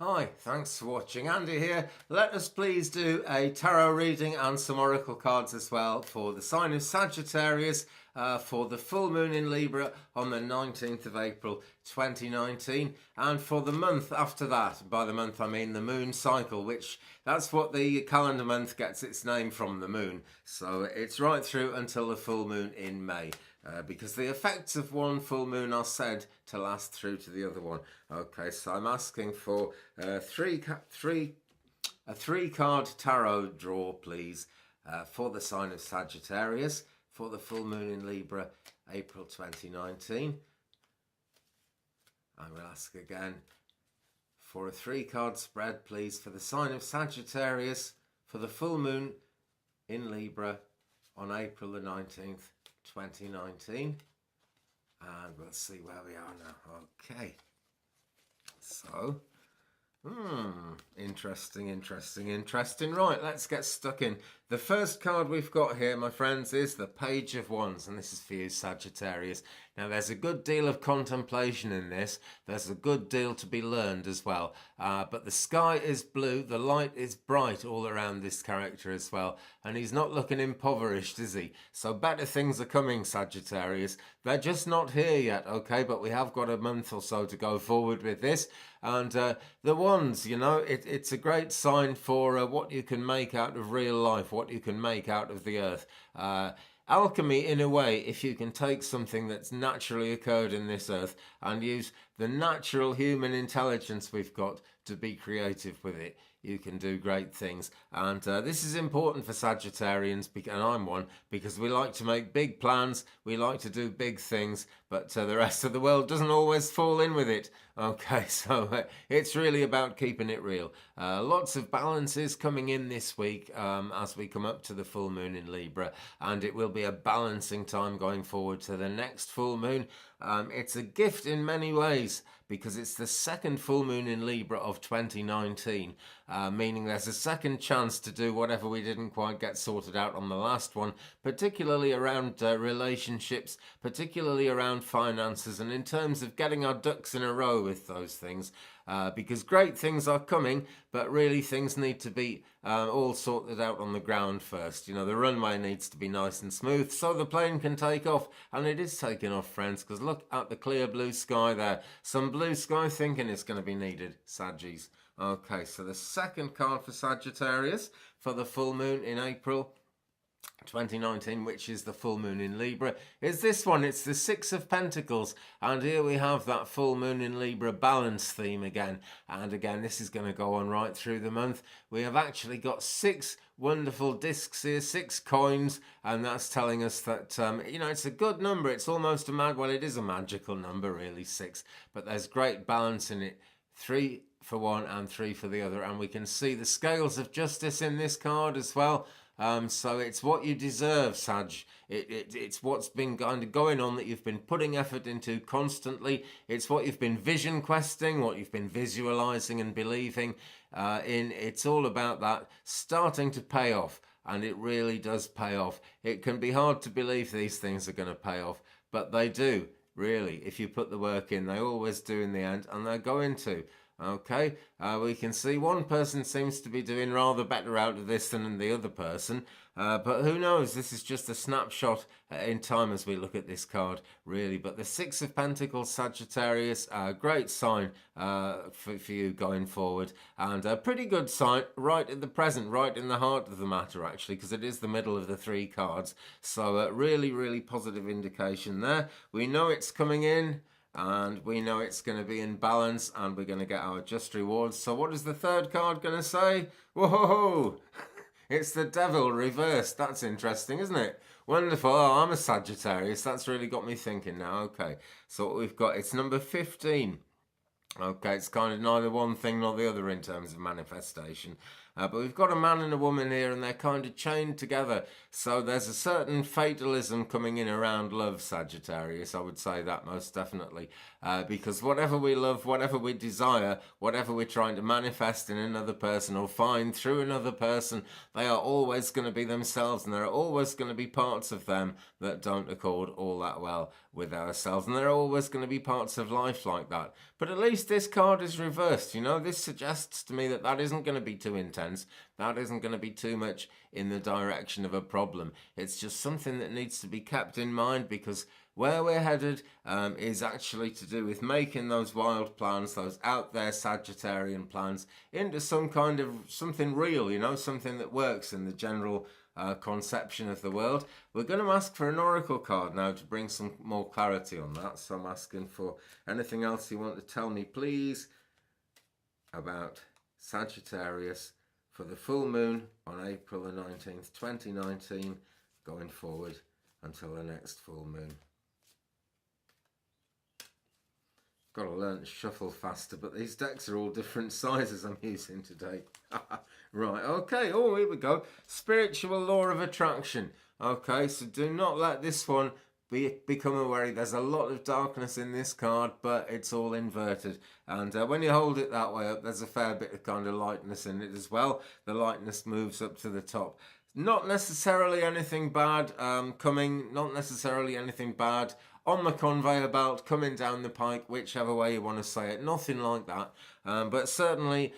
Hi, thanks for watching. Andy here. Let us please do a tarot reading and some oracle cards as well for the sign of Sagittarius for the full moon in Libra on the 19th of April 2019, and for the month after that. By the month I mean the moon cycle, which that's what the calendar month gets its name from, the moon. So it's right through until the full moon in May. Because the effects of one full moon are said to last through to the other one. Okay, so I'm asking for a three card tarot draw, please, for the sign of Sagittarius for the full moon in Libra, April 2019. I will ask again for a 3-card spread, please, for the sign of Sagittarius for the full moon in Libra on April the 19th. 2019, and we'll see where we are now. Okay, so interesting. Right, let's get stuck in. The first card we've got here, my friends, is the Page of Wands, and this is for you, Sagittarius. Now, there's a good deal of contemplation in this. There's a good deal to be learned as well. But the sky is blue, the light is bright all around this character as well. And he's not looking impoverished, is he? So better things are coming, Sagittarius. They're just not here yet, okay? But we have got a month or so to go forward with this. And the Wands, you know, it's a great sign for what you can make out of real life, what you can make out of the earth. Alchemy, in a way, if you can take something that's naturally occurred in this earth and use the natural human intelligence we've got to be creative with it, you can do great things. And this is important for Sagittarians, and I'm one, because we like to make big plans, we like to do big things, but the rest of the world doesn't always fall in with it. Okay, so it's really about keeping it real. Lots of balances coming in this week as we come up to the full moon in Libra, and it will be a balancing time going forward to the next full moon. It's a gift in many ways because it's the second full moon in Libra of 2019, meaning there's a second chance to do whatever we didn't quite get sorted out on the last one, particularly around relationships, particularly around finances, and in terms of getting our ducks in a row with those things. Because great things are coming, but really things need to be all sorted out on the ground first. You know, the runway needs to be nice and smooth so the plane can take off. And it is taking off, friends, because look at the clear blue sky there. Some blue sky thinking is going to be needed, Saggies. Okay, so the second card for Sagittarius for the full moon in April 2019, which is the full moon in Libra, is this one. It's the Six of Pentacles, and here we have that full moon in Libra balance theme again. And again, this is going to go on right through the month. We have actually got 6 wonderful discs here, 6 coins, and that's telling us that you know, it's a good number. It's almost well, it is a magical number, really, 6, but there's great balance in it. 3 for one and 3 for the other, and we can see the scales of justice in this card as well. So it's what you deserve, Sag. It's what's been kind of going on that you've been putting effort into constantly. It's what you've been vision questing, what you've been visualizing and believing in. It's all about that starting to pay off, and it really does pay off. It can be hard to believe these things are going to pay off, but they do, really. If you put the work in, they always do in the end, and they're going to. Okay, we can see one person seems to be doing rather better out of this than the other person, but who knows? This is just a snapshot in time as we look at this card, really. But the Six of Pentacles, Sagittarius, great sign for you going forward, and a pretty good sign right in the present, right in the heart of the matter, actually, because it is the middle of the 3 cards. So really positive indication there. We know it's coming in, and we know it's going to be in balance, and we're going to get our just rewards. So what is the third card going to say? Whoa! It's the Devil reversed. That's interesting, isn't it? Wonderful. Oh, I'm a Sagittarius. That's really got me thinking now. Okay, so what we've got, it's number 15. Okay, it's kind of neither one thing nor the other in terms of manifestation. But we've got a man and a woman here, and they're kind of chained together. So there's a certain fatalism coming in around love, Sagittarius. I would say that most definitely. Because whatever we love, whatever we desire, whatever we're trying to manifest in another person or find through another person, they are always going to be themselves, and there are always going to be parts of them that don't accord all that well with ourselves, and there are always going to be parts of life like that. But at least this card is reversed. You know, this suggests to me that that isn't going to be too intense. That isn't going to be too much in the direction of a problem. It's just something that needs to be kept in mind, because where we're headed is actually to do with making those wild plans, those out there Sagittarian plans, into some kind of something real, you know, something that works in the general conception of the world. We're going to ask for an oracle card now to bring some more clarity on that. So I'm asking for anything else you want to tell me, please, about Sagittarius for the full moon on April the 19th, 2019, going forward until the next full moon. Got to learn to shuffle faster, but these decks are all different sizes I'm using today. Right, okay, oh, here we go. Spiritual law of attraction. Okay, so do not let this one become a worry. There's a lot of darkness in this card, but it's all inverted. And when you hold it that way up, there's a fair bit of kind of lightness in it as well. The lightness moves up to the top. Not necessarily anything bad coming, not necessarily anything bad on the conveyor belt coming down the pike, whichever way you want to say it. Nothing like that. But certainly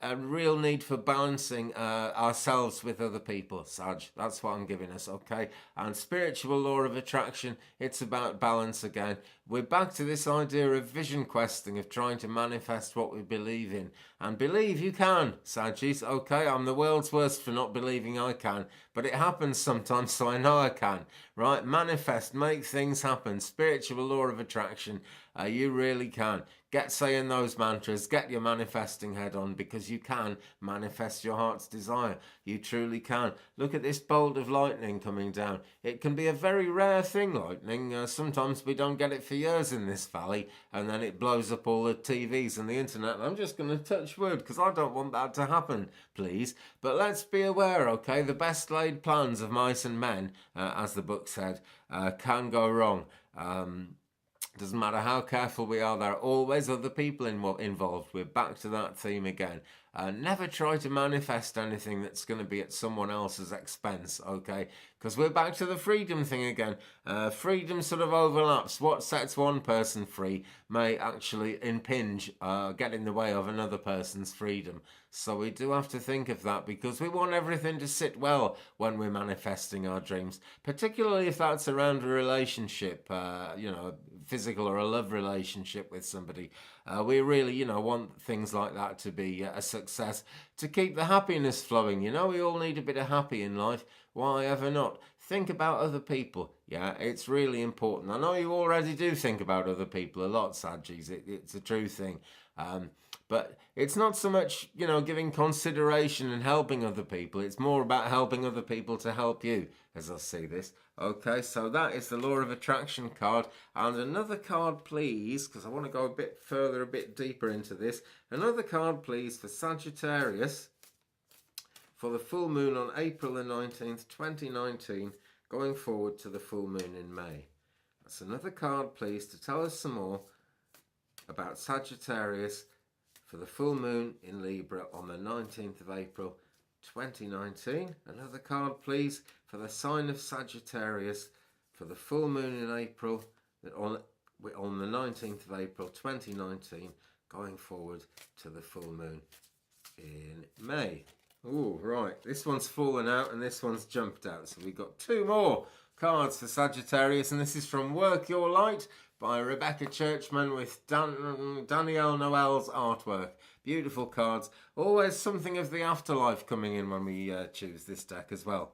a real need for balancing ourselves with other people, Sag. That's what I'm giving us, okay? And spiritual law of attraction, it's about balance again. We're back to this idea of vision questing, of trying to manifest what we believe in. And believe you can, Sagittarius, okay? I'm the world's worst for not believing I can, but it happens sometimes, so I know I can, right? Manifest, make things happen. Spiritual law of attraction, you really can. Get saying those mantras, get your manifesting head on, because you can manifest your heart's desire. You truly can. Look at this bolt of lightning coming down. It can be a very rare thing, lightning. Sometimes we don't get it for years in this valley, and then it blows up all the TVs and the internet. I'm just going to touch wood, because I don't want that to happen, please. But let's be aware, okay, the best laid plans of mice and men, as the book said, can go wrong. Doesn't matter how careful we are, there are always other people involved. We're back to that theme again. Never try to manifest anything that's going to be at someone else's expense, okay? Because we're back to the freedom thing again. Freedom sort of overlaps. What sets one person free may actually impinge, get in the way of another person's freedom. So we do have to think of that, because we want everything to sit well when we're manifesting our dreams, particularly if that's around a relationship, you know, physical or a love relationship with somebody. We really, you know, want things like that to be a success, to keep the happiness flowing. You know, we all need a bit of happy in life. Why ever not? Think about other people. Yeah, it's really important. I know you already do think about other people a lot, Saggies. It's a true thing. But it's not so much, you know, giving consideration and helping other people. It's more about helping other people to help you, as I see this. Okay, so that is the Law of Attraction card. And another card, please, because I want to go a bit further, a bit deeper into this. Another card, please, for Sagittarius for the full moon on April the 19th, 2019, going forward to the full moon in May. That's another card, please, to tell us some more about Sagittarius for the full moon in Libra on the 19th of April 2019. Another card, please, for the sign of Sagittarius for the full moon in April on the 19th of April 2019, going forward to the full moon in May. Oh, right. This one's fallen out and this one's jumped out. So we've got two more cards for Sagittarius, and this is from Work Your Light by Rebecca Churchman with Danielle Noel's artwork. Beautiful cards. Always something of the afterlife coming in when we choose this deck as well.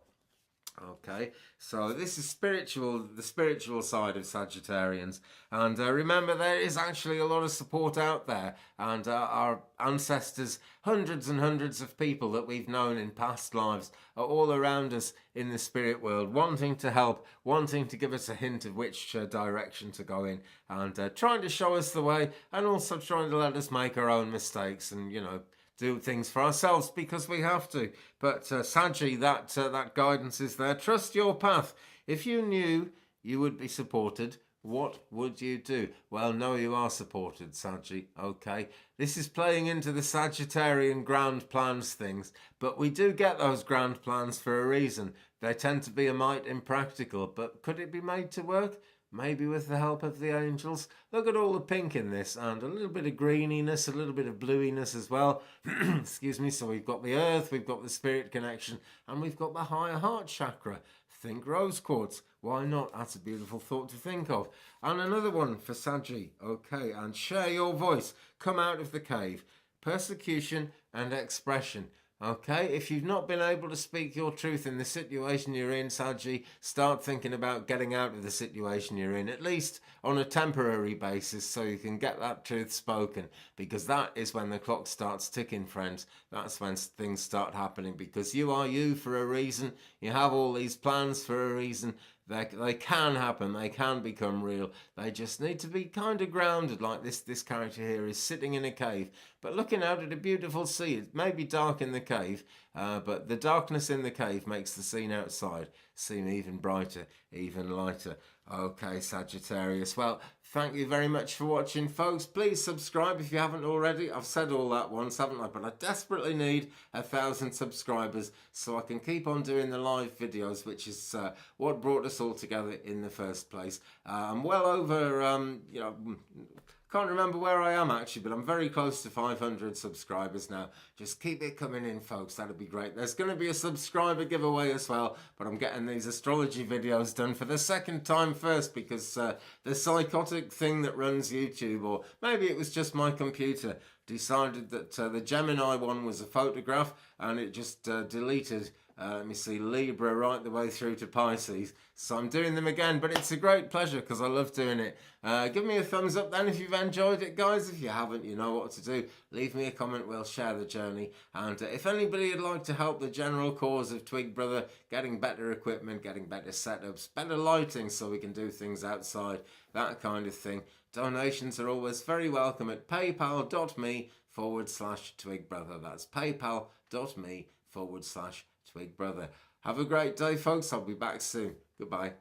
Okay, so this is the spiritual side of Sagittarians, and remember, there is actually a lot of support out there, and our ancestors, hundreds and hundreds of people that we've known in past lives, are all around us in the spirit world, wanting to help, wanting to give us a hint of which direction to go in, and trying to show us the way, and also trying to let us make our own mistakes and, you know, do things for ourselves because we have to. But Saggy, that guidance is there. Trust your path. If you knew you would be supported, what would you do? Well, no, you are supported, Saggy. Okay, this is playing into the Sagittarian grand plans things, but we do get those grand plans for a reason. They tend to be a mite impractical, but could it be made to work? Maybe with the help of the angels. Look at all the pink in this, and a little bit of greeniness, a little bit of bluiness as well. Excuse me. So we've got the earth, we've got the spirit connection, and we've got the higher heart chakra. Think rose quartz. Why not? That's a beautiful thought to think of. And another one for Saggy. Okay, and share your voice. Come out of the cave. Persecution and expression. Okay, if you've not been able to speak your truth in the situation you're in, Saggy, start thinking about getting out of the situation you're in, at least on a temporary basis, so you can get that truth spoken, because that is when the clock starts ticking, friends. That's when things start happening, because you are you for a reason. You have all these plans for a reason. They can happen, they can become real. They just need to be kind of grounded, like this character here is sitting in a cave, but looking out at a beautiful sea. It may be dark in the cave, but the darkness in the cave makes the scene outside seem even brighter, even lighter. Okay, Sagittarius. Well, thank you very much for watching, folks. Please subscribe if you haven't already. I've said all that once, haven't I? But I desperately need 1,000 subscribers so I can keep on doing the live videos, which is what brought us all together in the first place. I'm well over, can't remember where I am actually, but I'm very close to 500 subscribers now. Just keep it coming in, folks. That'd be great. There's going to be a subscriber giveaway as well, but I'm getting these astrology videos done for the second time first, because the psychotic thing that runs YouTube, or maybe it was just my computer, decided that the Gemini one was a photograph and it just deleted let me see, Libra right the way through to Pisces. So I'm doing them again, but it's a great pleasure because I love doing it. Give me a thumbs up then if you've enjoyed it, guys. If you haven't, you know what to do. Leave me a comment, we'll share the journey. And if anybody would like to help the general cause of Twig Brother, getting better equipment, getting better setups, better lighting so we can do things outside, that kind of thing, donations are always very welcome at paypal.me/Twig Brother. That's paypal.me/Twig Brother. Have a great day, folks. I'll be back soon. Goodbye.